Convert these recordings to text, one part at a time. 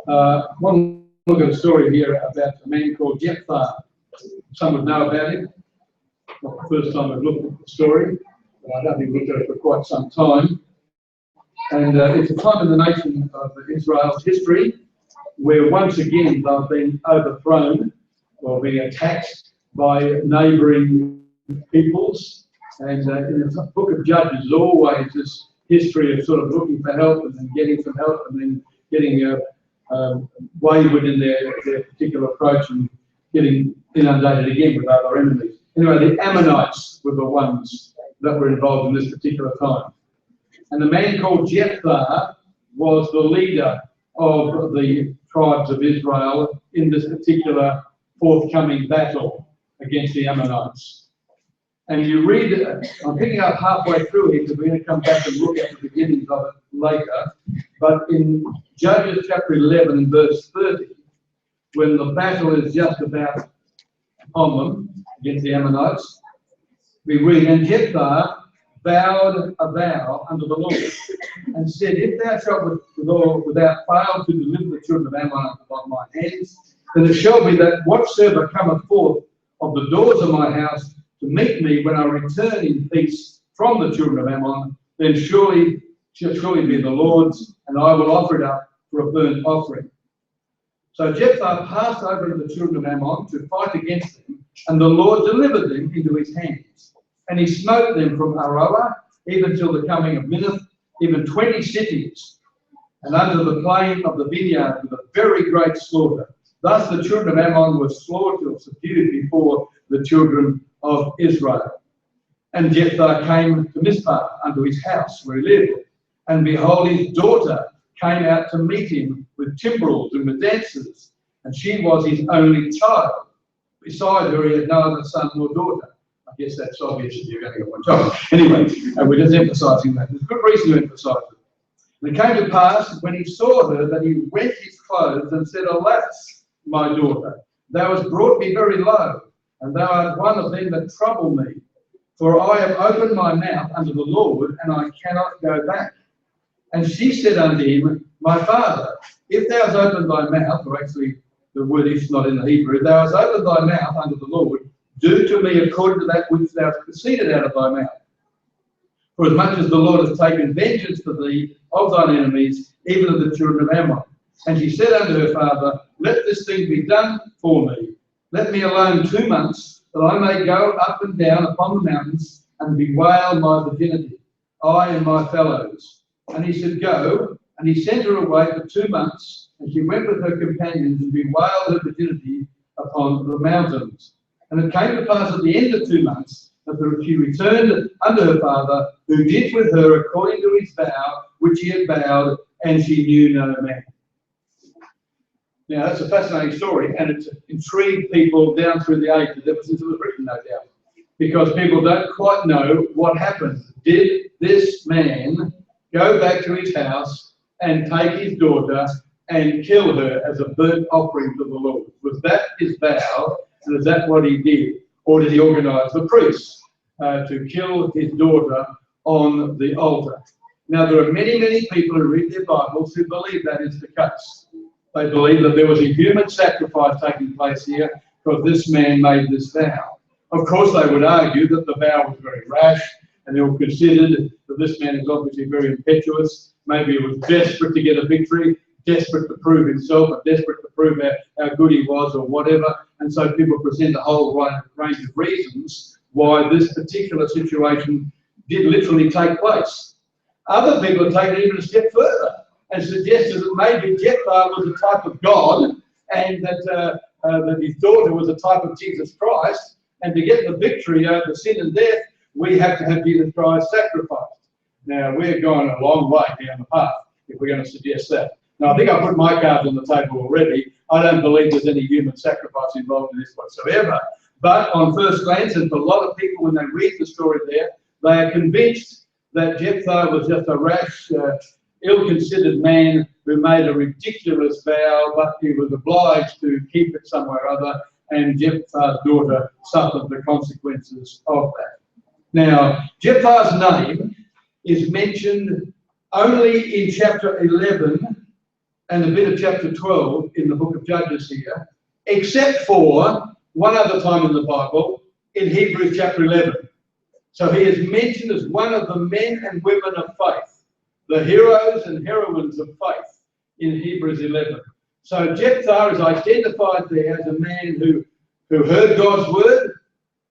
One look at a story here about a man called Jephthah. Some would know about him. Not the first time I've looked at the story, but I don't think we've looked at it for quite some time. And it's a time in the nation of Israel's history where once again they've been overthrown or being attacked by neighbouring peoples. And in the book of Judges, there's always this history of sort of looking for help and then getting some help and then getting wayward in their particular approach and getting inundated again with other enemies. Anyway, the Ammonites were the ones that were involved in this particular time. And the man called Jephthah was the leader of the tribes of Israel in this particular forthcoming battle against the Ammonites. And you read it, I'm picking up halfway through here because we're going to come back and look at the beginnings of it later. But in Judges chapter 11 and verse 30, when the battle is just about on them against the Ammonites, we read, and Jephthah vowed a vow unto the Lord and said, if thou shalt without fail to deliver the children of Ammon into my hands, then it shall be that whatsoever cometh forth of the doors of my house to meet me when I return in peace from the children of Ammon, then surely shall be the Lord's, and I will offer it up for a burnt offering. So Jephthah passed over to the children of Ammon to fight against them, and the Lord delivered them into his hands. And he smote them from Aroer, even till the coming of Minnith, even 20 cities, and under the plain of the vineyard with a very great slaughter. Thus the children of Ammon were slaughtered or subdued before the children of Israel. And Jephthah came to Mizpah unto his house where he lived. And behold, his daughter came out to meet him with timbrels and with dances. And she was his only child. Beside her, he had no other son nor daughter. I guess that's obvious if you're going to get one child. Anyway, we're just emphasising that. There's good reason to emphasise it. And it came to pass, when he saw her, that he rent his clothes and said, alas, my daughter, thou hast brought me very low, and thou art one of them that trouble me. For I have opened my mouth unto the Lord, and I cannot go back. And she said unto him, my father, if thou hast opened thy mouth, or actually the word is not in the Hebrew, if thou hast opened thy mouth unto the Lord, do to me according to that which thou hast proceeded out of thy mouth. For as much as the Lord has taken vengeance for thee of thine enemies, even of the children of Ammon. And she said unto her father, let this thing be done for me. Let me alone 2 months, that I may go up and down upon the mountains and bewail my virginity, I and my fellows. And he said, go. And he sent her away for 2 months, and she went with her companions and bewailed her virginity upon the mountains. And it came to pass at the end of 2 months that she returned unto her father, who did with her according to his vow, which he had vowed, and she knew no man. Now, that's a fascinating story, and it's intrigued people down through the ages, ever since it was written, no doubt, because people don't quite know what happened. Did this man go back to his house and take his daughter and kill her as a burnt offering to the Lord? Was that his vow, and is that what he did? Or did he organise the priests to kill his daughter on the altar? Now, there are many, many people who read their Bibles who believe that is the case. They believe that there was a human sacrifice taking place here because this man made this vow. Of course, they would argue that the vow was very rash, and they were considered that this man is obviously very impetuous. Maybe he was desperate to get a victory, desperate to prove himself, or desperate to prove how good he was or whatever. And so people present a whole range of reasons why this particular situation did literally take place. Other people have taken it even a step further and suggested that maybe Jephthah was a type of God, and that his daughter was a type of Jesus Christ, and to get the victory over sin and death, we have to have Jesus Christ sacrificed. Now, we're going a long way down the path if we're going to suggest that. Now, I think I put my cards on the table already. I don't believe there's any human sacrifice involved in this whatsoever. But on first glance, and for a lot of people, when they read the story there, they are convinced that Jephthah was just a rash, ill-considered man who made a ridiculous vow, but he was obliged to keep it somewhere or other, and Jephthah's daughter suffered the consequences of that. Now, Jephthah's name is mentioned only in chapter 11 and a bit of chapter 12 in the book of Judges here, except for one other time in the Bible, in Hebrews chapter 11. So he is mentioned as one of the men and women of faith, the heroes and heroines of faith in Hebrews 11. So Jephthah is identified there as a man who heard God's word,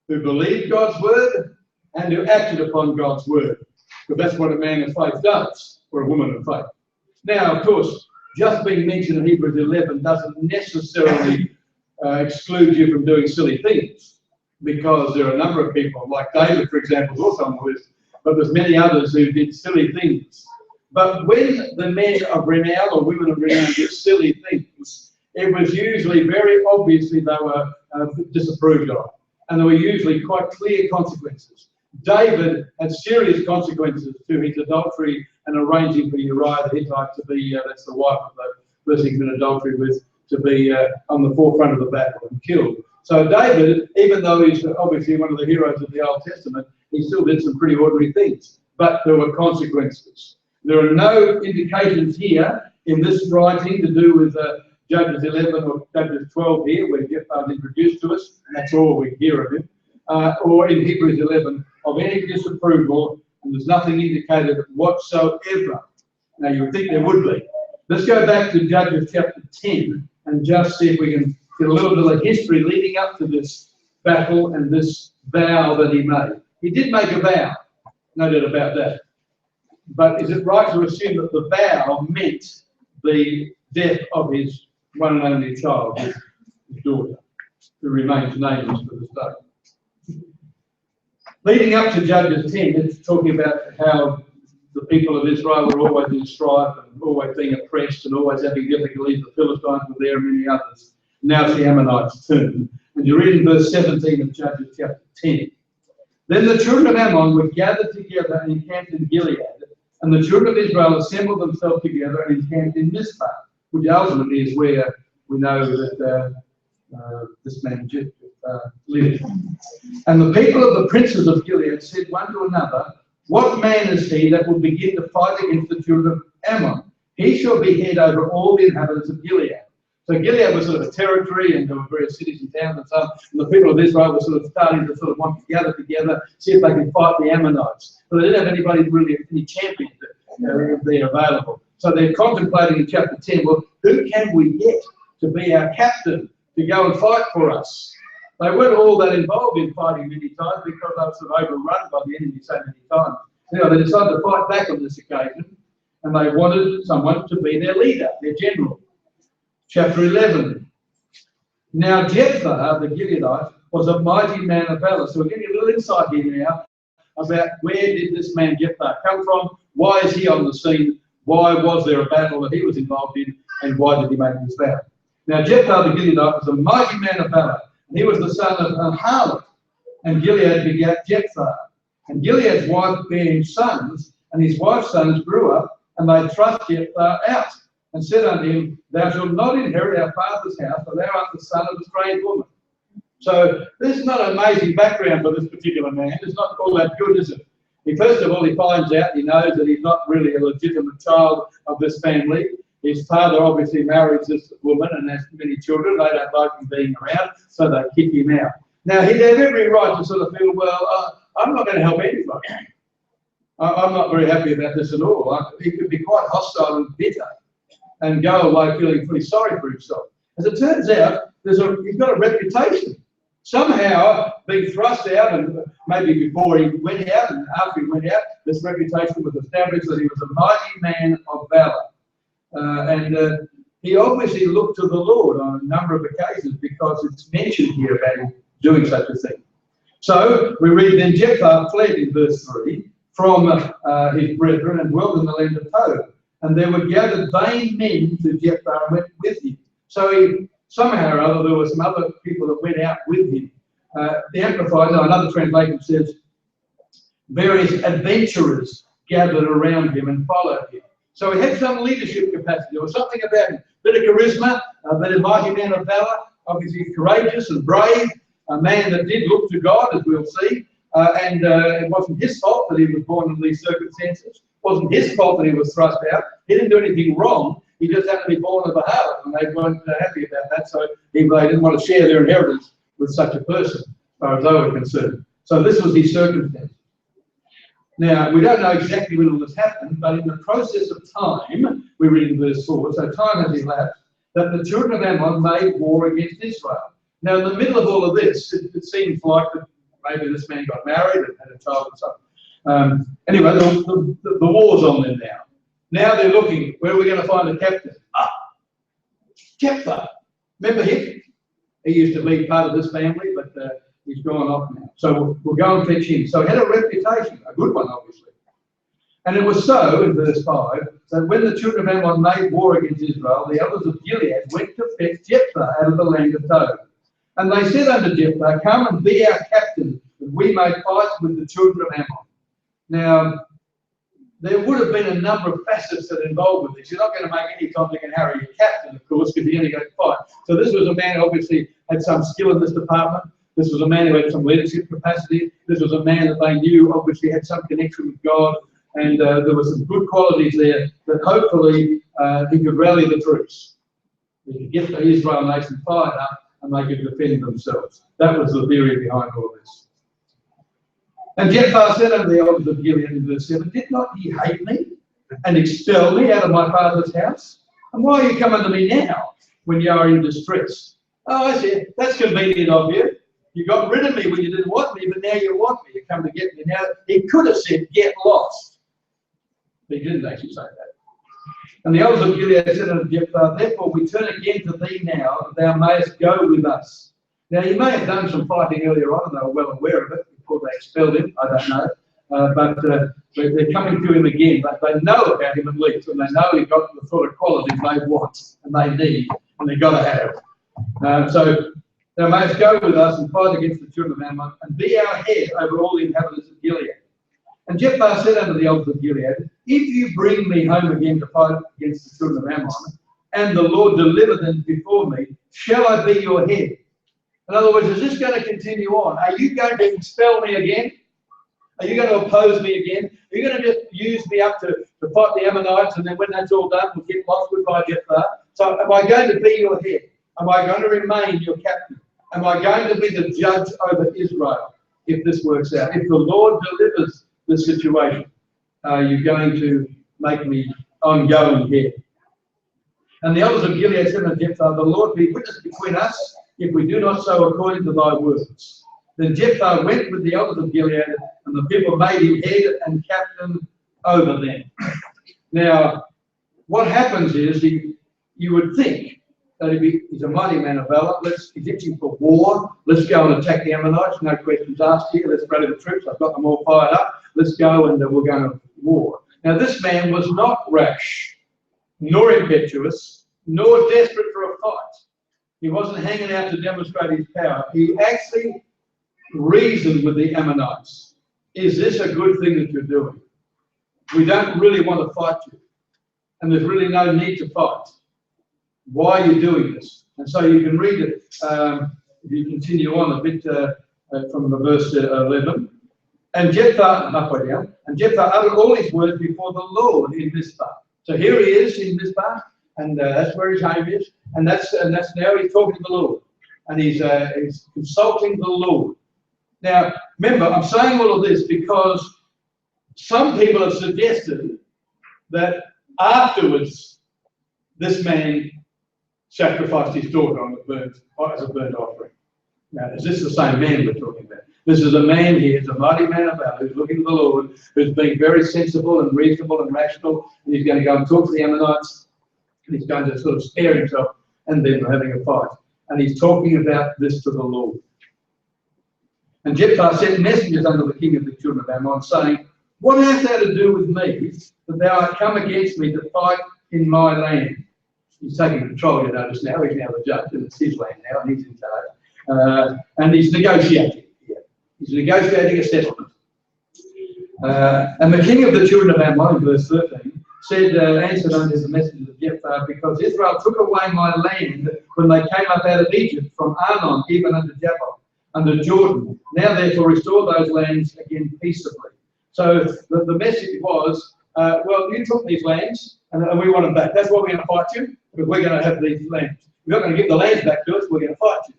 who believed God's word, and who acted upon God's word. Because that's what a man of faith does, or a woman of faith. Now, of course, just being mentioned in Hebrews 11 doesn't necessarily exclude you from doing silly things, because there are a number of people, like David, for example, is also on the list, but there's many others who did silly things. But when the men of renown or women of renown did silly things, it was usually very obviously they were disapproved of, and there were usually quite clear consequences. David had serious consequences to his adultery and arranging for Uriah the Hittite to be, that's the wife of the person he's been adultery with, to be on the forefront of the battle and killed. So David, even though he's obviously one of the heroes of the Old Testament, he still did some pretty ordinary things, but there were consequences. There are no indications here in this writing to do with Judges 11 or Judges 12 here, where Jephthah is introduced to us, and that's all we hear of him, or in Hebrews 11 of any disapproval, and there's nothing indicated whatsoever. Now, you would think there would be. Let's go back to Judges chapter 10 and just see if we can get a little bit of history leading up to this battle and this vow that he made. He did make a vow, no doubt about that. But is it right to assume that the vow meant the death of his one and only child, his daughter, who remains nameless to this day? Leading up to Judges 10, it's talking about how the people of Israel were always in strife and always being oppressed and always having difficulties. The Philistines were there and many others. Now it's the Ammonites' turn. And you read in verse 17 of Judges chapter 10. Then the children of Ammon were gathered together and encamped in Gilead, and the children of Israel assembled themselves together and encamped in Mizpah, which ultimately is where we know that this man lived. And the people of the princes of Gilead said one to another, "What man is he that will begin to fight against the children of Ammon? He shall be head over all the inhabitants of Gilead." So Gilead was sort of a territory, and there were various cities and towns and so on, and the people of Israel were sort of starting to sort of want to gather together, see if they could fight the Ammonites. But they didn't have anybody really, any champions there available. So they're contemplating in chapter 10, well, who can we get to be our captain to go and fight for us? They weren't all that involved in fighting many times because they were sort of overrun by the enemy so many times. Anyway, they decided to fight back on this occasion, and they wanted someone to be their leader, their general. Chapter 11. Now Jephthah, the Gileadite, was a mighty man of valor. So we're getting a little insight here now about where did this man Jephthah come from? Why is he on the scene? Why was there a battle that he was involved in? And why did he make this vow? Now Jephthah, the Gileadite, was a mighty man of valor. And he was the son of Harlot. And Gilead begat Jephthah. And Gilead's wife bare him sons, and his wife's sons grew up, and they thrust Jephthah out, and said unto him, "Thou shalt not inherit our father's house, for thou art the son of a strange woman." So this is not an amazing background for this particular man. It's not all that good, is it? First of all, he finds out, he knows that he's not really a legitimate child of this family. His father obviously marries this woman and has many children. They don't like him being around, so they kick him out. Now, he'd have every right to sort of feel, well, I'm not going to help anybody. I'm not very happy about this at all. He could be quite hostile and bitter and go away feeling pretty sorry for himself. As it turns out, he's got a reputation. Somehow, being thrust out, and maybe before he went out and after he went out, this reputation was established that he was a mighty man of valor. He obviously looked to the Lord on a number of occasions because it's mentioned here about him doing such a thing. So we read, then Jephthah fled in verse 3 from his brethren and dwelt in the land of Tob. And there were gathered vain men to Jephthah and went with him. So somehow or other, there were some other people that went out with him. The Amplified, another translation says, various adventurers gathered around him and followed him. So he had some leadership capacity. There was something about him. A bit of charisma, a bit of mighty man of valor, obviously courageous and brave, a man that did look to God, as we'll see. It wasn't his fault that he was born in these circumstances. It wasn't his fault that he was thrust out. He didn't do anything wrong. He just happened to be born of a harlot, and they weren't happy about that, so they didn't want to share their inheritance with such a person, as far as they were concerned. So this was his circumstance. Now, we don't know exactly when all this happened, but in the process of time, we read in verse 4, so time has elapsed, that the children of Ammon made war against Israel. Now, in the middle of all of this, it seems like that maybe this man got married and had a child or something. Anyway, the war's on them now. Now they're looking, where are we going to find a captain? Ah, Jephthah. Remember him? He used to be part of this family, but he's gone off now. So we'll go and fetch him. So he had a reputation, a good one, obviously. And it was so, in verse 5, that when the children of Ammon made war against Israel, the elders of Gilead went to fetch Jephthah out of the land of Tob. And they said unto Jephthah, come and be our captain, that we may fight with the children of Ammon. Now, there would have been a number of facets that are involved with this. You're not going to make any Tom, Dick and Harry your captain, of course, because you're only going to fight. So this was a man who obviously had some skill in this department. This was a man who had some leadership capacity. This was a man that they knew obviously had some connection with God. And there were some good qualities there that hopefully he could rally the troops. He could get the Israel nation fired up and they could defend themselves. That was the theory behind all this. And Jephthah said unto the elders of Gilead in verse 7, did not ye hate me and expel me out of my father's house? And why are you coming to me now when you are in distress? Oh, I said, that's convenient of you. You got rid of me when you didn't want me, but now you want me. You come to get me. Now, he could have said, get lost. But he didn't actually say that. And the elders of Gilead said unto Jephthah, therefore we turn again to thee now, that thou mayest go with us. Now, he may have done some fighting earlier on, and they were well aware of it before they expelled him. I don't know. But they're coming to him again. But they know about him at least, and they know he's got the sort of qualities they want and they need, and they've got to have. So thou mayest go with us and fight against the children of Ammon, and be our head over all the inhabitants of Gilead. And Jephthah said unto the elders of Gilead, if you bring me home again to fight against the children of Ammon, and the Lord deliver them before me, shall I be your head? In other words, is this going to continue on? Are you going to expel me again? Are you going to oppose me again? Are you going to just use me up to fight the Ammonites, and then when that's all done, we'll get lost goodbye, Jephthah? So am I going to be your head? Am I going to remain your captain? Am I going to be the judge over Israel if this works out? If the Lord delivers the situation, are you going to make me ongoing head? And the elders of Gilead said unto Jephthah, the Lord be witness between us, if we do not so according to thy words. Then Jephthah went with the elders of Gilead, and the people made him head and captain over them. Now, what happens is, you would think that he's a mighty man of valor. He's itching for war. Let's go and attack the Ammonites. No questions asked here. Let's rally the troops. I've got them all fired up. Let's go and we're going to war. Now, this man was not rash, nor impetuous, nor desperate for a fight. He wasn't hanging out to demonstrate his power. He actually reasoned with the Ammonites. Is this a good thing that you're doing? We don't really want to fight you. And there's really no need to fight. Why are you doing this? And so you can read it, if you continue on a bit from the verse 11. And Jephthah, halfway down, and Jephthah uttered all his words before the Lord in Mizpah. So here he is in Mizpah, and that's where his home is. And that's now he's talking to the Lord, and he's consulting the Lord. Now, remember, I'm saying all of this because some people have suggested that afterwards this man sacrificed his daughter as a burnt offering. Now, is this the same man we're talking about? This is a man here, he's a mighty man of valor, who's looking to the Lord, who's being very sensible and reasonable and rational, and he's going to go and talk to the Ammonites, and he's going to sort of spare himself, and then we're having a fight. And he's talking about this to the Lord. And Jephthah sent messengers unto the king of the children of Ammon, saying, what hast thou to do with me, that thou art come against me to fight in my land? He's taking control, you notice now. He's now the judge, and it's his land now, and he's in charge. And he's negotiating. He's negotiating a settlement. And the king of the children of Ammon, in verse 13, said, answered unto the messengers of Jephthah, because Israel took away my land when they came up out of Egypt, from Arnon even unto Jabbok, under Jordan. Now therefore restore those lands again peaceably. So the message was, well, you took these lands, And we want them back. That's why we're going to fight you, because we're going to have these lands. We're not going to give the lands back to us, we're going to fight you.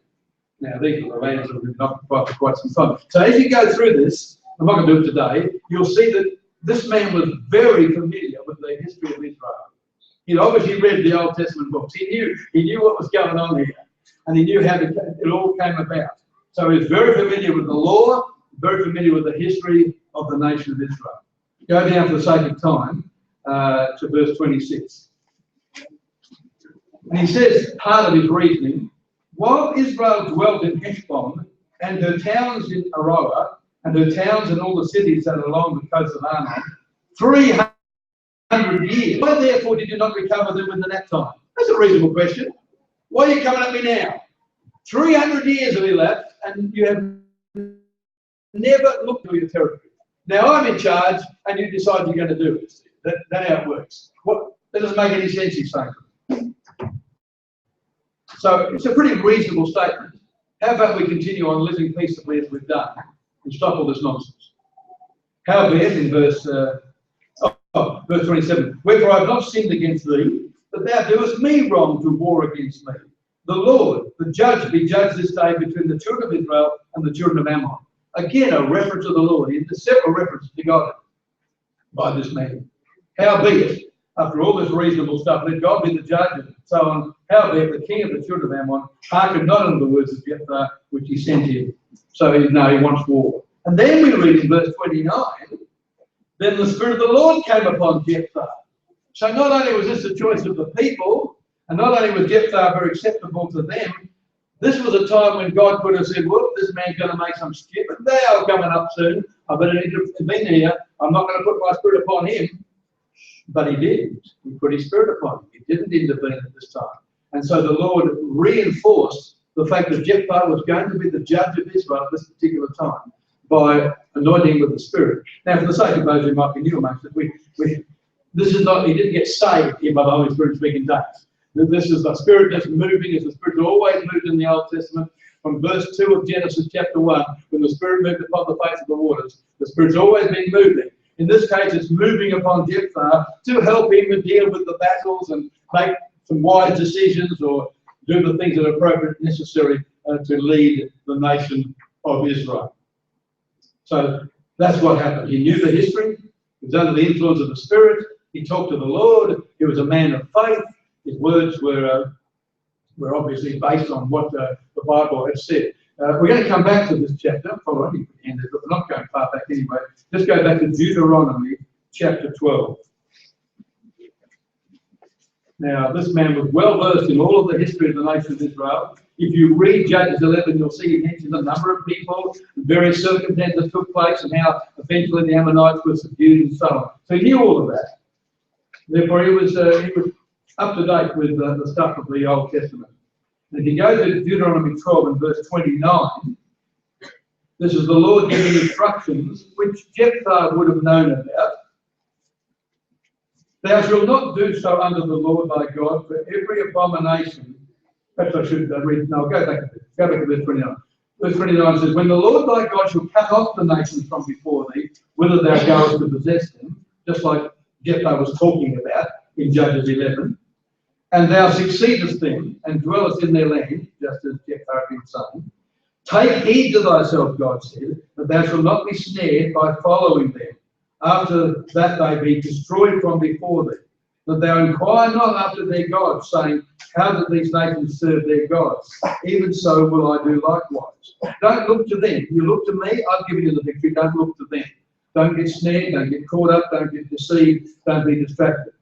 Now, these are the lands that have been occupied for quite some time. So as you go through this, I'm not going to do it today, you'll see that this man was very familiar with the history of Israel. He'd obviously read the Old Testament books. He knew what was going on here, and he knew how it all came about. So he was very familiar with the law, very familiar with the history of the nation of Israel. Go down for the sake of time to verse 26. And he says, part of his reasoning, while Israel dwelt in Heshbon and her towns in Aroah, and her towns and all the cities that are along the coast of Arnon, 300 years. Why therefore did you not recover them within that time? That's a reasonable question. Why are you coming at me now? 300 years have elapsed and you have never looked at your territory. Now I'm in charge and you decide you're going to do it. That's how it works. That doesn't make any sense, he's saying. So it's a pretty reasonable statement. How about we continue on living peaceably as we've done and stop all this nonsense? Howbeit, in verse 27, wherefore I have not sinned against thee, but thou doest me wrong to war against me. The Lord, the judge, be judged this day between the children of Israel and the children of Ammon. Again, a reference to the Lord. There's several references to God by this man. Howbeit, after all this reasonable stuff, let God be the judge and so on. Howbeit, the king of the children of Ammon hearkened not unto the words of Jephthah, which he sent him. So he wants war. And then we read in verse 29, then the Spirit of the Lord came upon Jephthah. So not only was this the choice of the people, and not only was Jephthah very acceptable to them, this was a time when God could have said, well, this man's going to make some stupid, they are coming up soon, I better intervene here, I'm not going to put my spirit upon him. But he didn't. He put his spirit upon him. He didn't intervene at this time. And so the Lord reinforced the fact that Jephthah was going to be the judge of Israel at this particular time by anointing him with the Spirit. Now, for the sake of those who might be new amongst us, this is not, he didn't get saved here by the Holy Spirit speaking tongues. This is the Spirit that's moving, as the Spirit always moved in the Old Testament. From verse 2 of Genesis chapter 1, when the Spirit moved upon the face of the waters, the Spirit's always been moving. In this case, it's moving upon Jephthah to help him to deal with the battles and make some wise decisions or do the things that are appropriate and necessary to lead the nation of Israel. So that's what happened. He knew the history. He was under the influence of the Spirit. He talked to the Lord. He was a man of faith. His words were obviously based on what the Bible had said. We're going to come back to this chapter. Follow on, but we're not going far back anyway. Just go back to Deuteronomy chapter 12. Now, this man was well versed in all of the history of the nation of Israel. If you read Judges 11, you'll see he mentions a number of people, various circumstances that took place, and how eventually the Ammonites were subdued and so on. So he knew all of that. Therefore, he was up to date with the stuff of the Old Testament. And if you go to Deuteronomy 12 and verse 29, this is the Lord giving instructions which Jephthah would have known about. Thou shalt not do so unto the Lord thy God for every abomination. Perhaps I should read. No, go back to verse 29. Verse 29 says, when the Lord thy God shall cut off the nations from before thee, whither thou goest to possess them, just like Jephthah was talking about in Judges 11, and thou succeedest them and dwellest in their land, just as Jephthah had been saying, take heed to thyself, God said, that thou shalt not be snared by following them, after that they be destroyed from before thee. That thou inquire not after their gods, saying, how do these nations serve their gods? Even so will I do likewise. Don't look to them. You look to me, I've given you the victory. Don't look to them. Don't get snared, don't get caught up, don't get deceived, don't be distracted.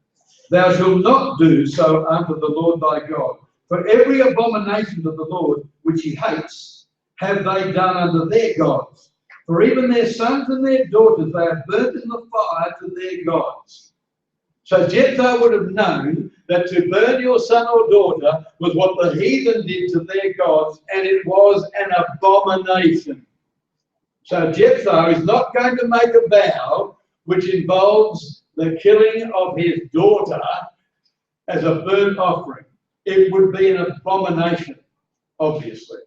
Thou shalt not do so unto the Lord thy God. For every abomination of the Lord which he hates, have they done unto their gods. For even their sons and their daughters they have burnt in the fire to their gods. So Jephthah would have known that to burn your son or daughter was what the heathen did to their gods, and it was an abomination. So Jephthah is not going to make a vow which involves the killing of his daughter as a burnt offering. It would be an abomination, obviously,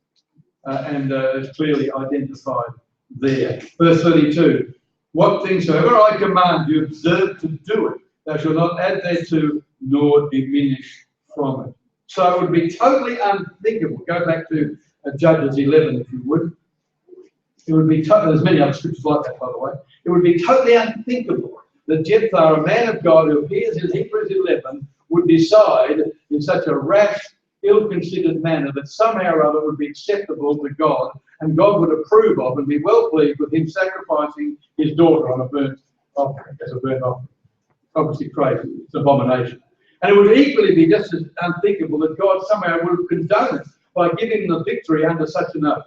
and it's clearly identified there. Verse 32, what things soever I command you, observe to do it, Thou shalt not add thereto nor diminish from it. So it would be totally unthinkable. Go back to Judges 11, if you would. It would be there's many other scriptures like that, by the way. It would be totally unthinkable that Jephthah, a man of God who appears in Hebrews 11, would decide in such a rash, ill-considered manner that somehow or other would be acceptable to God, and God would approve of and be well pleased with him sacrificing his daughter on a burnt offering, as a burnt offering. Obviously crazy, it's an abomination. And it would equally be just as unthinkable that God somehow would have condoned it by giving the victory under such an oath.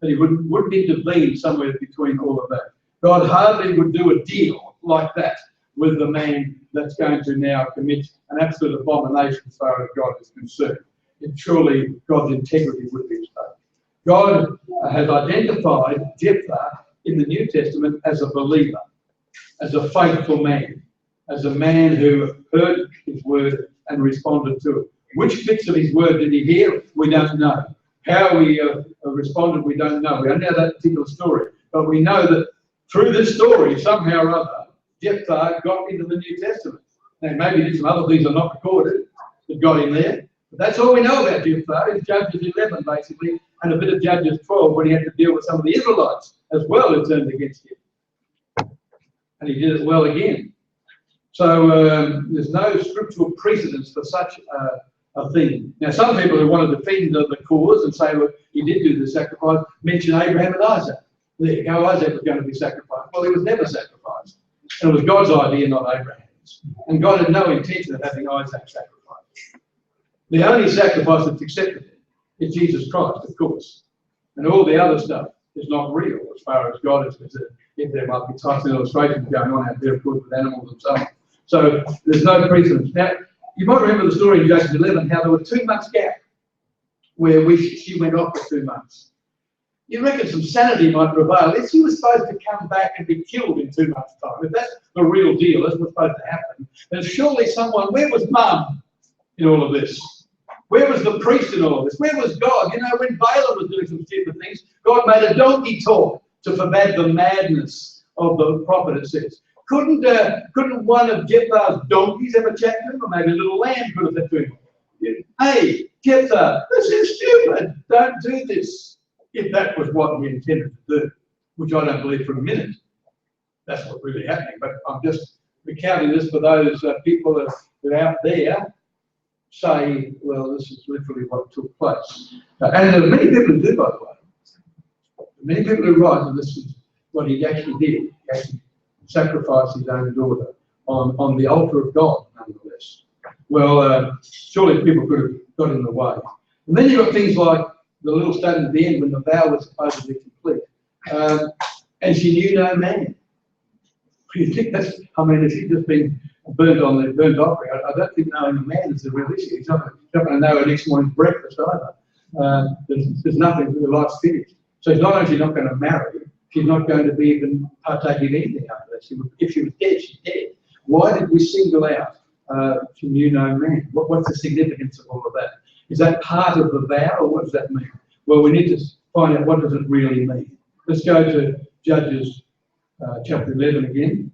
That he wouldn't intervene somewhere between all of that. God hardly would do a deal like that with the man that's going to now commit an absolute abomination as far as God is concerned. And surely God's integrity would be at stake. God has identified Jephthah in the New Testament as a believer, as a faithful man, as a man who heard his word and responded to it. Which bits of his word did he hear? We don't know. How he responded, we don't know. We don't know that particular story. But we know that through this story, somehow or other, Jephthah got into the New Testament. Now, maybe there's some other things are not recorded that got in there. But that's all we know about Jephthah. It's Judges 11, basically, and a bit of Judges 12 when he had to deal with some of the Israelites as well who turned against him. And he did it well again. So there's no scriptural precedence for such a thing. Now, some people who want to defend the cause and say, look, he did do the sacrifice, mention Abraham and Isaac. There you go, Isaac was going to be sacrificed. Well, he was never sacrificed. And it was God's idea, not Abraham's. And God had no intention of having Isaac sacrificed. The only sacrifice that's accepted is Jesus Christ, of course. And all the other stuff is not real as far as God is concerned. If there might be types and illustrations going on out there, of course, with animals and so on. So there's no precedence. Now, you might remember the story in Judges 11, how there were 2 months gap where she went off for 2 months. You reckon some sanity might prevail. If she was supposed to come back and be killed in 2 months' time, if that's the real deal, that's what's supposed to happen, then surely someone, where was Mum in all of this? Where was the priest in all of this? Where was God? You know, when Balaam was doing some stupid things, God made a donkey talk to forbade the madness of the prophet, it says. Couldn't one of Jephthah's donkeys have a chat to him? Or maybe a little lamb could have said to him, hey, Jephthah, this is stupid. Don't do this. If that was what he intended to do, which I don't believe for a minute. That's what's really happening. But I'm just recounting this for those people that are out there say, well, this is literally what took place. And there are many people who do, by the way. Many people who write that this is what he actually did. He actually sacrificed his own daughter on the altar of God, nonetheless. Well, surely people could have got in the way. And then you've got things like the little statement at the end when the vow was supposedly complete. And she knew no man. You think that's, I mean, if she'd just been burnt on the burnt offering, I don't think knowing a man is the real issue. He's not going to know her next morning's breakfast either. There's nothing, the life's finished. So it's not only not going to marry, she's not going to be even partaking in anything after that. If she was dead, she's dead. Why did we single out she knew no man? What's the significance of all of that? Is that part of the vow, or what does that mean? Well, we need to find out what does it really mean. Let's go to Judges chapter 11 again.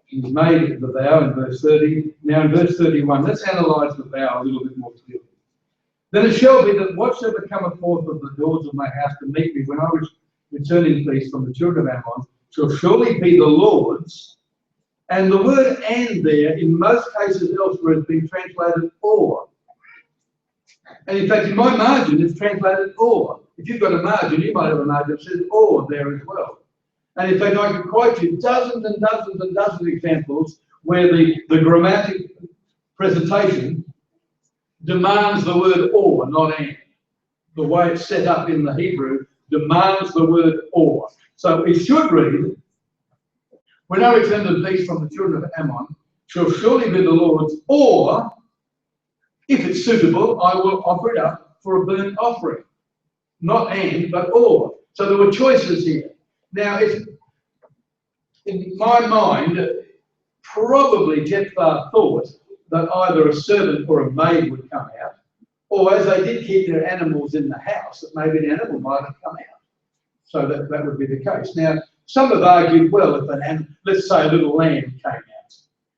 He's made the vow in verse 30. Now in verse 31, let's analyse the vow a little bit more clearly. Then it shall be that whatsoever cometh forth of the doors of my house to meet me when I return in peace from the children of Ammon shall surely be the Lord's. And the word "and" there, in most cases elsewhere, has been translated "or." And in fact, in my margin, it's translated "or." If you've got a margin, you might have a margin that says "or" there as well. And in fact, I could quote you dozens and dozens and dozens of examples where the grammatic presentation demands the word "or," not "and." The way it's set up in the Hebrew demands the word "or." So it should read, when I return to peace from the children of Ammon, shall surely be the Lord's, or, if it's suitable, I will offer it up for a burnt offering. Not "and," but "or." So there were choices here. Now, in my mind, probably Jephthah thought that either a servant or a maid would come out, or as they did keep their animals in the house, that maybe an animal might have come out. So that would be the case. Now, some have argued, well, if let's say a little lamb came out,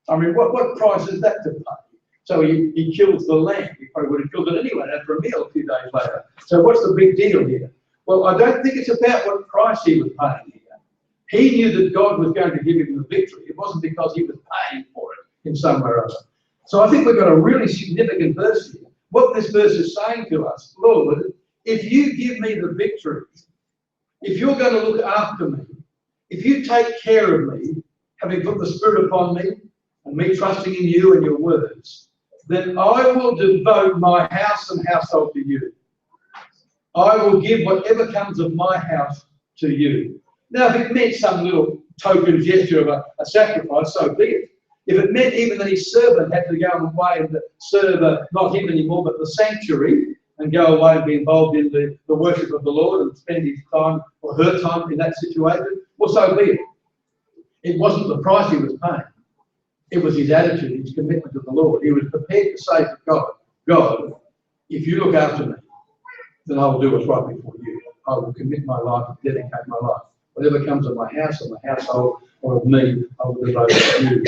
I mean, what price is that to pay? So he kills the lamb. He probably would have killed it anyway after a meal a few days later. So what's the big deal here? Well, I don't think it's about what price he was paying here. He knew that God was going to give him the victory. It wasn't because he was paying for it in somewhere or other. So I think we've got a really significant verse here. What this verse is saying to us, Lord, if you give me the victory, if you're going to look after me, if you take care of me, having put the Spirit upon me, and me trusting in you and your words, then I will devote my house and household to you. I will give whatever comes of my house to you. Now, if it meant some little token gesture of a sacrifice, so be it. If it meant even that his servant had to go away and serve not him anymore, but the sanctuary, and go away and be involved in the worship of the Lord and spend his time or her time in that situation, well, so be it. It wasn't the price he was paying. It was his attitude, his commitment to the Lord. He was prepared to say to God, God, if you look after me, then I will do what's right before you. I will commit my life and dedicate my life. Whatever comes of my house or my household or of me, I will devote to you.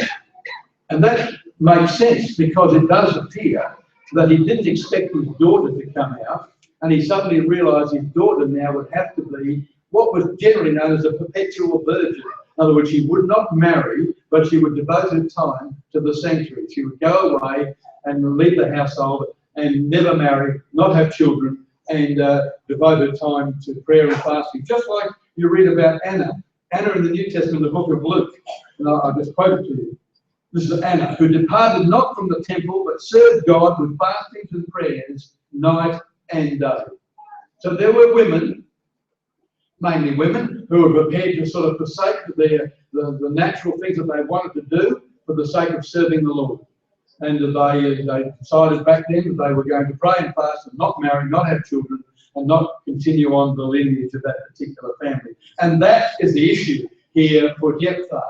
And that makes sense because it does appear that he didn't expect his daughter to come out, and he suddenly realised his daughter now would have to be what was generally known as a perpetual virgin. In other words, she would not marry, but she would devote her time to the sanctuary. She would go away and leave the household and never marry, not have children, and devote her time to prayer and fasting. Just like you read about Anna. Anna in the New Testament, the book of Luke, and I'll just quote it to you. This is Anna, who departed not from the temple, but served God with fastings and prayers night and day. So there were women, mainly women, who were prepared to sort of forsake the natural things that they wanted to do for the sake of serving the Lord. And they decided back then that they were going to pray and fast and not marry, not have children, and not continue on the lineage of that particular family. And that is the issue here for Jephthah,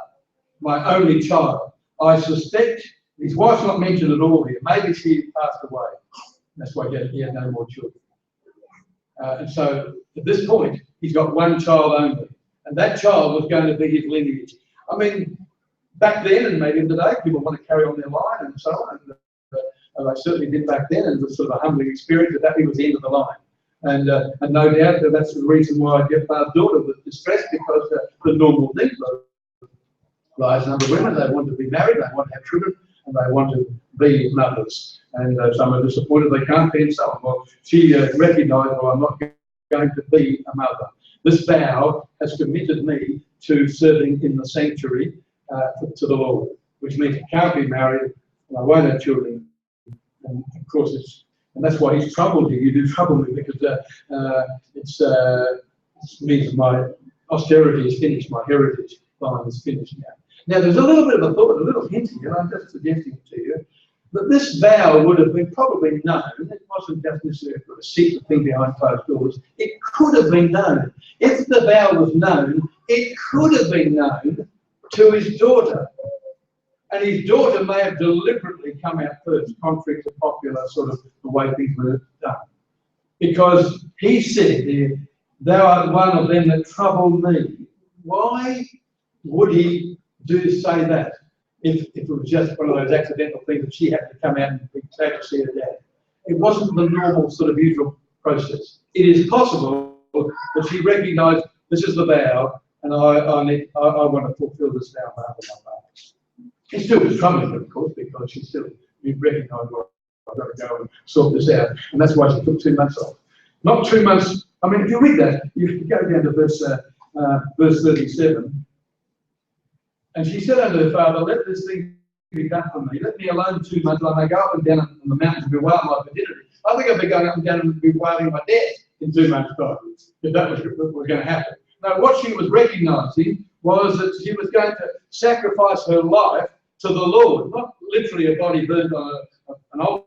my only child. I suspect his wife's not mentioned at all here. Maybe she passed away. That's why he had no more children. And so at this point, he's got one child only. And that child was going to be his lineage. I mean, back then, and maybe today, people want to carry on their line and so on. And they certainly did back then, and it was sort of a humbling experience that was the end of the line. And no doubt that's the reason why Jephthah's daughter was distressed, because the normal thing was large number of women, they want to be married, they want to have children, and they want to be mothers. And some are disappointed they can't be, and so on. Well, she recognised, well, I'm not going to be a mother. This vow has committed me to serving in the sanctuary to the Lord, which means I can't be married, and I won't have children. And of course, and that's why he's troubled you. You do trouble me, because it means my austerity is finished, my heritage line is finished now. Now, there's a little bit of a thought, a little hint here, I'm just suggesting to you, that this vow would have been probably known. It wasn't just necessarily a secret thing behind closed doors. It could have been known. If the vow was known, it could have been known to his daughter. And his daughter may have deliberately come out first, contrary to popular sort of the way things were done. Because he said there, thou art one of them that trouble me. Why would he say that if it was just one of those accidental things that she had to come out and be glad to see her dad? It wasn't the normal sort of usual process. It is possible that she recognised this is the vow, and I want to fulfil this vow on behalf of my father. He still was troubling her, of course, because she still recognised, well, I've got to go and sort this out, and that's why she took 2 months off. Not 2 months. I mean, if you read that, you go down to verse 37. And she said unto her father, let this thing be done for me. Let me alone 2 months, I may go up and down on the mountains and bewail my virginity. I think I'd be going up and down and bewailing my death in 2 months' time, if that was going to happen. No, what she was recognising was that she was going to sacrifice her life to the Lord, not literally a body burned on an altar,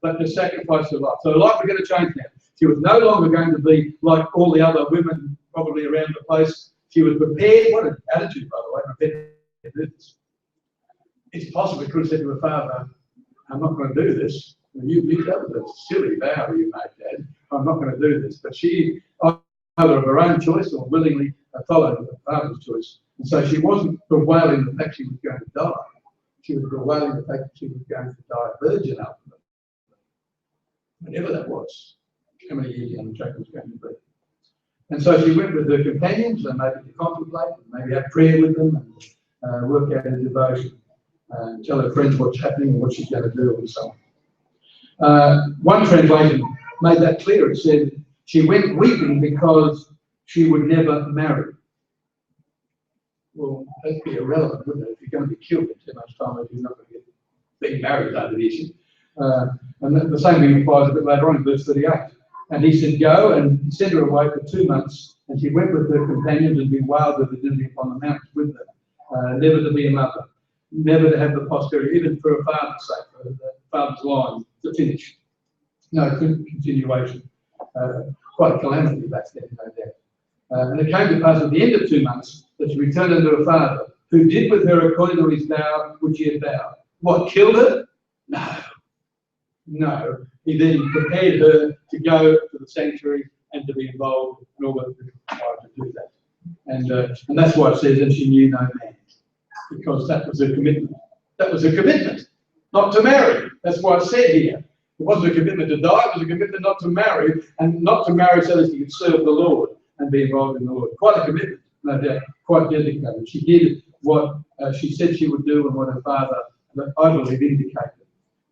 but to sacrifice her life. So her life was going to change now. She was no longer going to be like all the other women probably around the place. She was prepared. What an attitude, by the way, prepared to do this. It's possible she could have said to her father, I'm not going to do this. That was a silly vow you made, Dad. I'm not going to do this. But she, either of her own choice or willingly followed her father's choice. And so she wasn't bewailing the fact she was going to die. She was bewailing the fact that she was going to die a virgin ultimately, whenever that was, how many years down the track was going to be. And so she went with her companions and maybe to contemplate, and maybe have prayer with them, and work out her devotion, and tell her friends what's happening and what she's going to do, and so on. One translation made that clear. It said she went weeping because she would never marry. Well, that'd be irrelevant, wouldn't it? If you're going to be killed in 10 months' time, you're not going to get being married over the issue. And the same thing applies a bit later on in verse 38. And he said, go, and he sent her away for 2 months, and she went with her companions and bewailed the virginity upon the mountains with them, never to be a mother, never to have the posterity, even for her father's sake, for the father's line to finish. No continuation. Quite a calamity back then, no doubt. And it came to pass at the end of 2 months that she returned unto her father, who did with her according to his vow which he had vowed. What, killed her? No. No. He then prepared her to go to the sanctuary and to be involved in all that was required to do that. And that's why it says, and she knew no man, because that was a commitment. That was a commitment, not to marry. That's why it's said here. It wasn't a commitment to die, it was a commitment not to marry, and not to marry so that she could serve the Lord and be involved in the Lord. Quite a commitment, no doubt, quite dedicated. She did what she said she would do and what her father, I believe, indicated.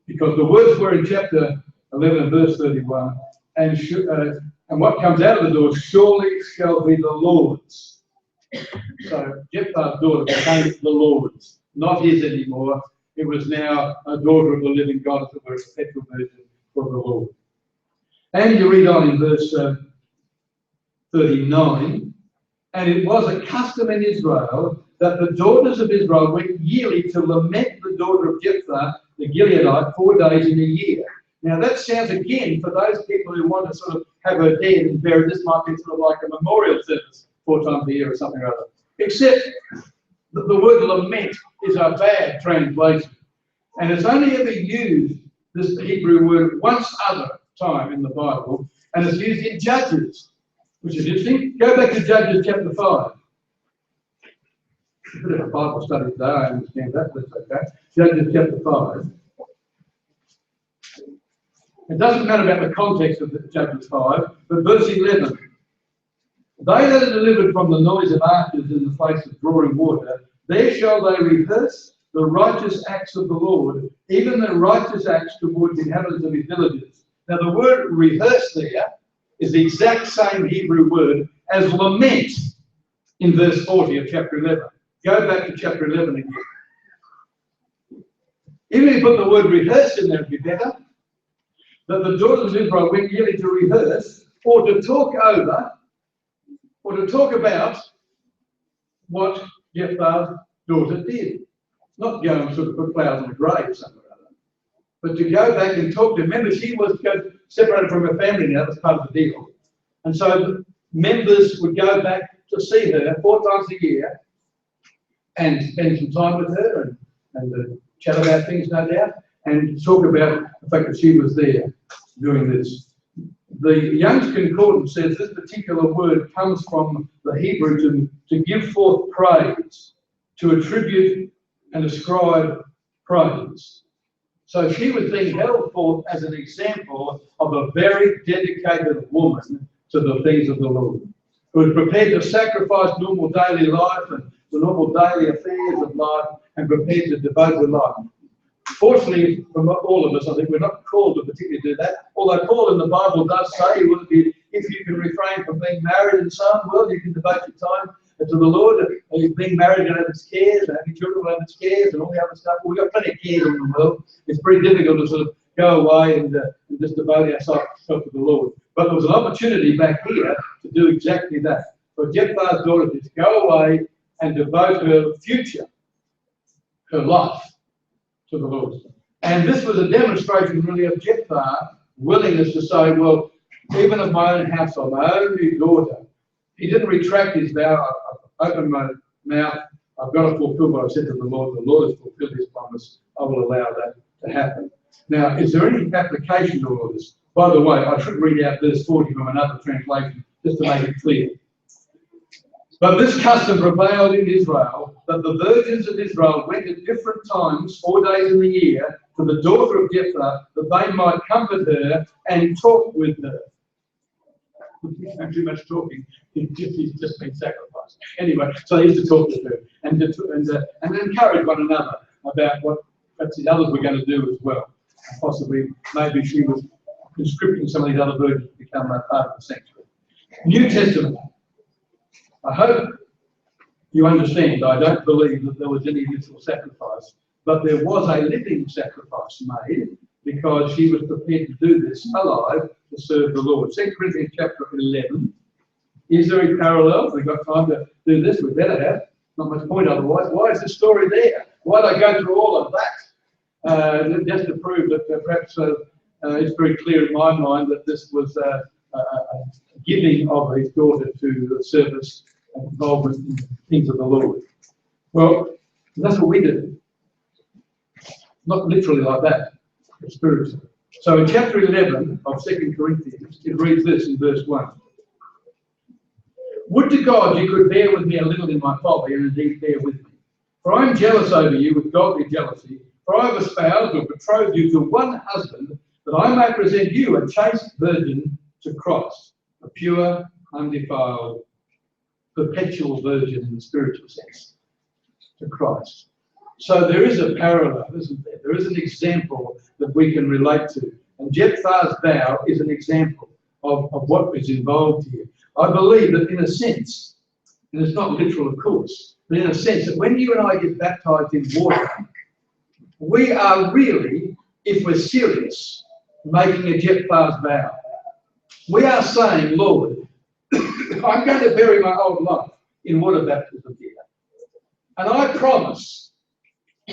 Because the words were in chapter 11 and verse 31, and what comes out of the door surely shall be the Lord's. So Jephthah's daughter became the Lord's, not his anymore. It was now a daughter of the living God, as it were, a perpetual virgin for the Lord. And you read on in verse 39, and it was a custom in Israel that the daughters of Israel went yearly to lament the daughter of Jephthah, the Gileadite, 4 days in a year. Now that sounds, again, for those people who want to sort of have her dead and buried, this might be sort of like a memorial service 4 times a year or something or other. Except that the word lament is a bad translation. And it's only ever used, this Hebrew word, once other time in the Bible, and it's used in Judges, which is interesting. Go back to Judges chapter 5. A bit of a Bible study today, I understand that, but it's okay. Judges chapter 5. It doesn't matter about the context of Judges 5, but verse 11. They that are delivered from the noise of archers in the place of drawing water, there shall they rehearse the righteous acts of the Lord, even the righteous acts towards the inhabitants of his villages. Now the word rehearse there is the exact same Hebrew word as lament in verse 40 of chapter 11. Go back to chapter 11 again. Even if you put the word rehearse in there, it'd be better. That the daughters of Israel went yearly to rehearse, or to talk over, or to talk about what Jephthah's daughter did. Not go and sort of put flowers on a grave somewhere or other, but to go back and talk to her. Remember, she was separated from her family now, that's part of the deal. And so the members would go back to see her 4 times a year and spend some time with her and chat about things, no doubt, and talk about the fact that she was there doing this. The Young's Concordance says this particular word comes from the Hebrew to give forth praise, to attribute and ascribe praise. So she was being held forth as an example of a very dedicated woman to the things of the Lord, who was prepared to sacrifice normal daily life and the normal daily affairs of life and prepared to devote her life. Fortunately, for all of us, I think we're not called to particularly do that. Although Paul in the Bible does say, if you can refrain from being married and so on, well, you can devote your time to the Lord. Being married and have its cares, and having children will have its cares, and all the other stuff. We've got plenty of cares in the world. It's pretty difficult to sort of go away and just devote ourselves to the Lord. But there was an opportunity back here to do exactly that. For Jephthah's daughter to go away and devote her future, her life, to the Lord. And this was a demonstration really of Jephthah's willingness to say, well, even of my own household, my only daughter, he didn't retract his vow. I've opened my mouth. I've got to fulfill what I said to the Lord. The Lord has fulfilled his promise. I will allow that to happen. Now, is there any application to all of this? By the way, I should read out verse 40 from another translation just to make it clear. But this custom prevailed in Israel, that the virgins of Israel went at different times, 4 days in the year, to the daughter of Jephthah, that they might comfort her and talk with her. Not too much talking. He's just been sacrificed. Anyway, so they used to talk with her and encourage one another about what perhaps the others were going to do as well. And possibly, maybe she was conscripting some of these other virgins to become a part of the sanctuary. New Testament. I hope you understand, I don't believe that there was any literal sacrifice, but there was a living sacrifice made because she was prepared to do this alive to serve the Lord. 2 Corinthians chapter 11. Is there a parallel? We've got time to do this, we better have. Not much point otherwise. Why is the story there? Why did I go through all of that? Just to prove that perhaps it's very clear in my mind that this was a giving of his daughter to the service and involvement in the things of the Lord. Well, that's what we do. Not literally like that, but spiritually. So in chapter 11 of 2 Corinthians, it reads this in verse 1. Would to God you could bear with me a little in my folly, and indeed bear with me. For I am jealous over you with godly jealousy, for I have espoused or betrothed you to one husband, that I may present you a chaste virgin to Christ, a pure, undefiled, perpetual virgin in the spiritual sense, to Christ. So there is a parallel, isn't there? There is an example that we can relate to. And Jephthah's vow is an example of what is involved here. I believe that in a sense, and it's not literal of course, but in a sense that when you and I get baptized in water, we are really, if we're serious, making a Jephthah's vow. We are saying, Lord, I'm going to bury my old life in water baptism here. And I promise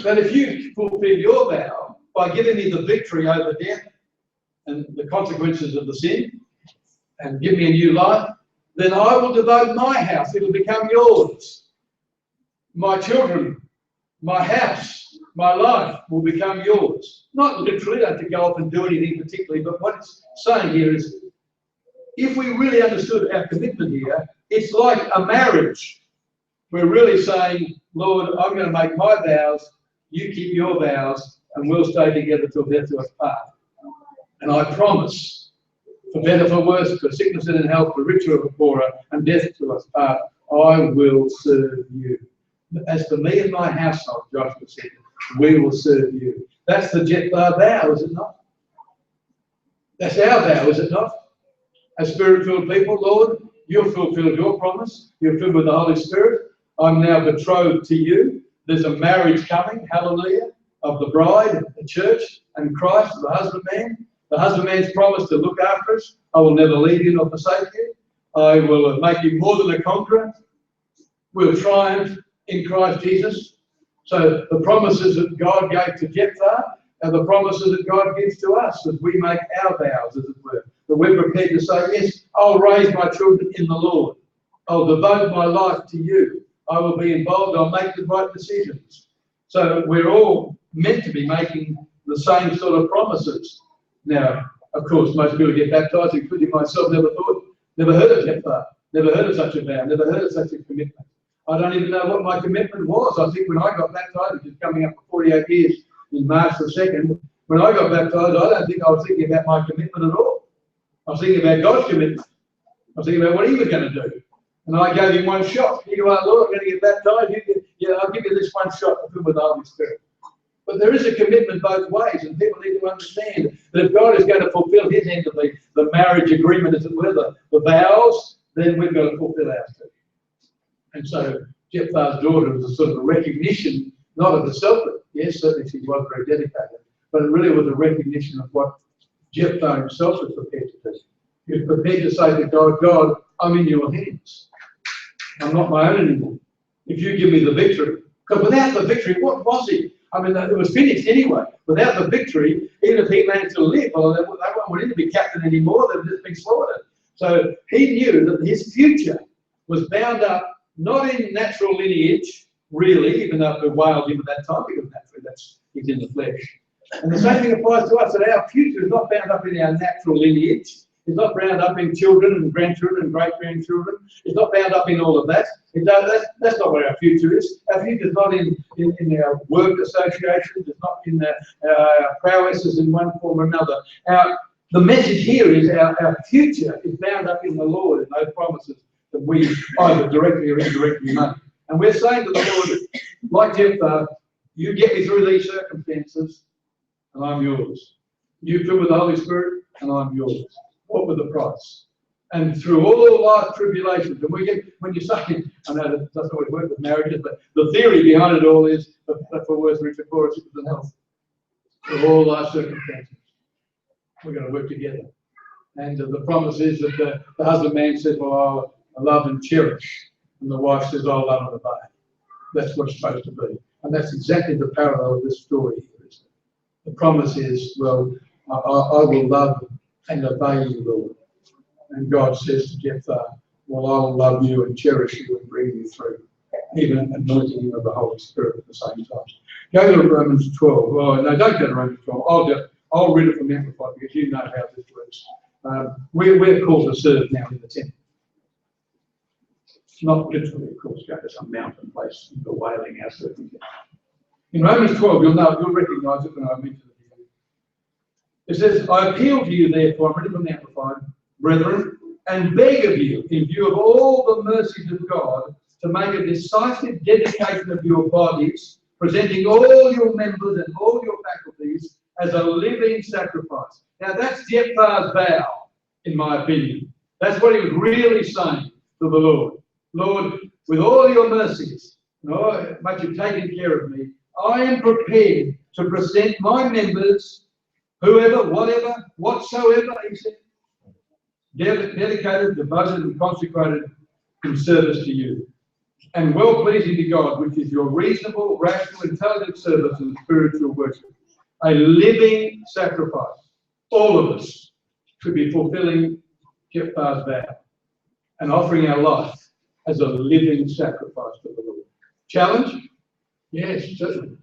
that if you fulfill your vow by giving me the victory over death and the consequences of the sin and give me a new life, then I will devote my house. It'll become yours. My children, my house, my life will become yours. Not literally, don't have to go off and do anything particularly, but what it's saying here is, if we really understood our commitment here, it's like a marriage. We're really saying, Lord, I'm going to make my vows, you keep your vows, and we'll stay together till death do us part. And I promise, for better, for worse, for sickness and in health, for richer or poorer, and death to us part, I will serve you. As for me and my household, Joshua said, we will serve you. That's the Jephthah vow, is it not? That's our vow, is it not? As Spirit-filled people, Lord, you've fulfilled your promise. You're filled with the Holy Spirit. I'm now betrothed to you. There's a marriage coming, hallelujah, of the bride, the church, and Christ, the husbandman. The husbandman's promised to look after us. I will never leave you nor forsake you. I will make you more than a conqueror. We'll triumph in Christ Jesus. So the promises that God gave to Jephthah are the promises that God gives to us as we make our vows, as it were. That we're prepared to say, yes, I'll raise my children in the Lord. I'll devote my life to you. I will be involved. I'll make the right decisions. So we're all meant to be making the same sort of promises. Now, of course, most people get baptized, including myself, never heard of Jephthah, never heard of such a vow, never heard of such a commitment. I don't even know what my commitment was. I think when I got baptized, which is coming up for 48 years in March the 2nd, when I got baptized, I don't think I was thinking about my commitment at all. I was thinking about God's commitment. I was thinking about what he was going to do. And I gave him one shot. Here you are, Lord, I'm going to get baptized. I'll give you this one shot to fill with the Holy Spirit. But there is a commitment both ways, and people need to understand that if God is going to fulfill his end of the marriage agreement, as it were, the vows, then we've got to fulfill ours too. And so Jephthah's daughter was a sort of a recognition, not of herself, but yes, certainly she was very dedicated, but it really was a recognition of what Jephthah himself was prepared to do. He was prepared to say to God, God, I'm in your hands. I'm not my own anymore. If you give me the victory. Because without the victory, what was he? I mean, it was finished anyway. Without the victory, even if he managed to live, well, they won't want him to be captain anymore. They've just been slaughtered. So he knew that his future was bound up not in natural lineage, really, even though it bewailed him at that time, because naturally he's in the flesh. And the same thing applies to us, that our future is not bound up in our natural lineage, It's not bound up in children and grandchildren and great-grandchildren. It's not bound up in all of that. That's not what our future is. Our future is not in our work associations. It's not in our prowesses in one form or another. The message here is our future is bound up in the Lord and those promises that we either directly or indirectly make. And we're saying to the Lord, like Jephthah, you get me through these circumstances, and I'm yours. You fill with the Holy Spirit, and I'm yours. What with the price? And through all life tribulations, and when you say, I know that doesn't always work with marriages, but the theory behind it all is that for worse, richer, poorer, sickness and health. Through all life circumstances, we're going to work together. And the promise is that the husband man says, well, I love and cherish. And the wife says, I'll love and obey. That's what it's supposed to be. And that's exactly the parallel of this story here, isn't it? The promise is, well, I will love and obey you, Lord. And God says to Jephthah, well, I will love you and cherish you and bring you through, even anointing you of the Holy Spirit at the same time. Go to Romans 12. Oh, no, don't go to Romans 12. I'll read it from Amplified because you know how this works. We're called to serve now in the temple. Not literally, of course, go to some mountain place and bewailing our circumstances. In Romans 12, you'll recognise it when I mention it here. It says, I appeal to you, therefore, I'm reading from Amplified, brethren, and beg of you, in view of all the mercies of God, to make a decisive dedication of your bodies, presenting all your members and all your faculties as a living sacrifice. Now, that's Jephthah's vow, in my opinion. That's what he was really saying to the Lord. Lord, with all your mercies, how much you've taken care of me, I am prepared to present my members, whoever, whatever, whatsoever, he said, dedicated, devoted, and consecrated in service to you, and well-pleasing to God, which is your reasonable, rational, intelligent service and spiritual worship. A living sacrifice. All of us should be fulfilling Jephthah's vow and offering our life as a living sacrifice to the Lord. Challenge? Yes, certainly.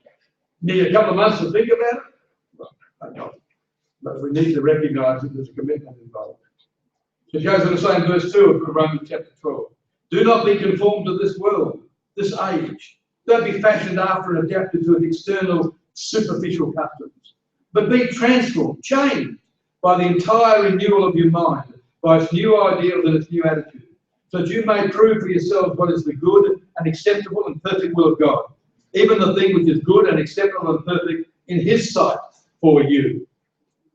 Need a couple of months to think about it? Well, I don't. But we need to recognise that there's a commitment involved. So it goes on to say in verse 2 of Romans chapter 12, do not be conformed to this world, this age. Don't be fashioned after and adapted to an external, superficial customs. But be transformed, changed by the entire renewal of your mind, by its new ideals and its new attitude, so that you may prove for yourselves what is the good and acceptable and perfect will of God, even the thing which is good and acceptable and perfect in his sight for you.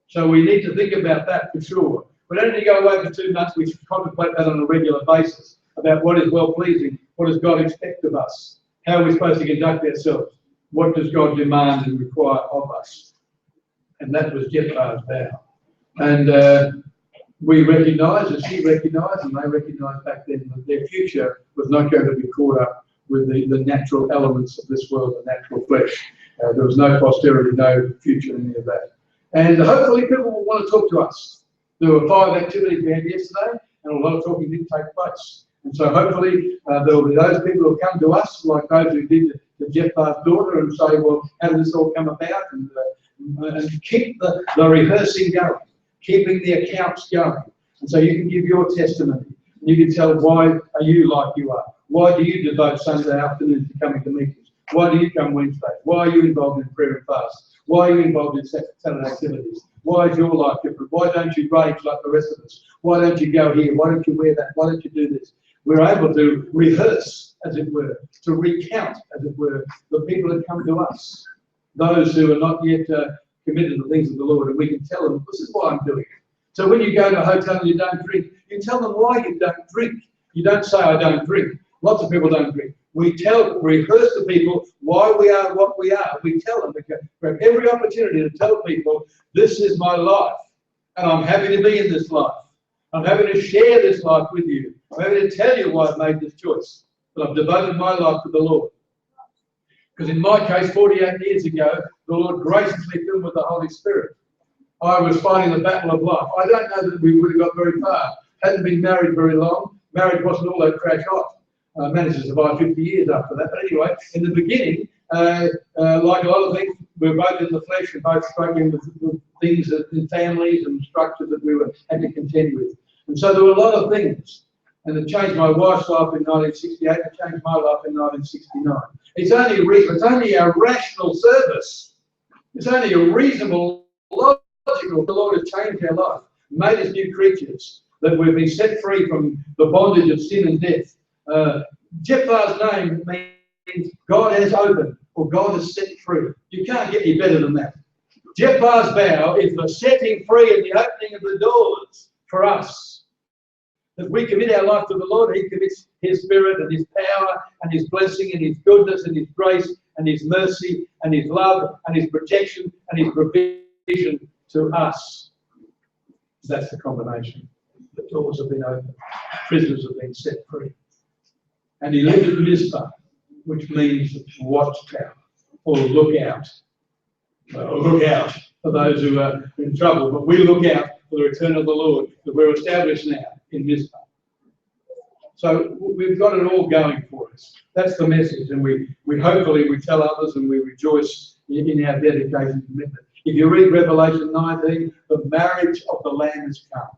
So we need to think about that for sure. We don't need to go away for 2 months. We should contemplate that on a regular basis about what is well-pleasing, what does God expect of us, how are we supposed to conduct ourselves, what does God demand and require of us. And that was Jephthah's vow. And we recognise, as he recognised, and they recognised back then, that their future was not going to be caught up with the natural elements of this world, the natural flesh. There was no posterity, no future in any of that. And hopefully people will want to talk to us. There were 5 activities we had yesterday, and a lot of talking did take place. And so hopefully there will be those people who will come to us, like those who did to Jephthah's daughter, and say, well, how did this all come about? And keep the rehearsing going, keeping the accounts going. And so you can give your testimony. You can tell why are you like you are. Why do you devote Sunday afternoons to coming to meetings? Why do you come Wednesday? Why are you involved in prayer and fast? Why are you involved in Saturday activities? Why is your life different? Why don't you rage like the rest of us? Why don't you go here? Why don't you wear that? Why don't you do this? We're able to rehearse, as it were, to recount, as it were, the people that come to us, those who are not yet committed to the things of the Lord, and we can tell them, this is why I'm doing it. So when you go to a hotel and you don't drink, you tell them why you don't drink. You don't say, I don't drink. Lots of people don't drink. We rehearse to people why we are what we are. We tell them, we have every opportunity to tell people, this is my life, and I'm happy to be in this life. I'm happy to share this life with you. I'm happy to tell you why I've made this choice. But I've devoted my life to the Lord. Because in my case, 48 years ago, the Lord graciously filled with the Holy Spirit. I was fighting the battle of life. I don't know that we would have got very far. Hadn't been married very long. Marriage wasn't all that crash hot. I managed to survive 50 years after that. But anyway, in the beginning, like a lot of things, we're both in the flesh and both struggling with things in families and structures that we had to contend with. And so there were a lot of things. And it changed my wife's life in 1968, it changed my life in 1969. It's only reason, it's only a rational service. It's only a reasonable, logical. The Lord has changed our life, made us new creatures, that we've been set free from the bondage of sin and death. Jephthah's name means God has opened, or God has set free. You can't get any better than that. Jephthah's vow is the setting free and the opening of the doors for us. That we commit our life to the Lord, He commits His Spirit and His power and His blessing and His goodness and His grace and His mercy and His love and His protection and His provision to us. That's the combination. The doors have been opened. Prisoners have been set free. And He lived at Mizpah, which means watchtower or look out. Look out for those who are in trouble, but we look out for the return of the Lord, that we're established now in Mizpah. So we've got it all going for us. That's the message, and we hopefully we tell others and we rejoice in our dedication and commitment. If you read Revelation 19, the marriage of the Lamb has come.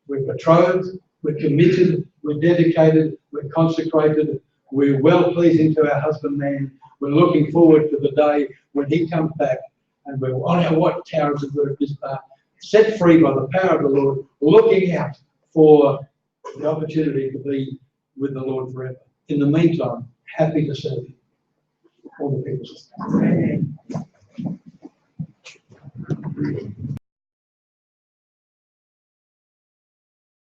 We're betrothed, we're committed, we're dedicated, we're consecrated, we're well pleasing to our husband man. We're looking forward to the day when He comes back, and we're on our watchtowers of Mizpah, set free by the power of the Lord, looking out for the opportunity to be with the Lord forever. In the meantime, happy to serve Him. All the people say, Amen.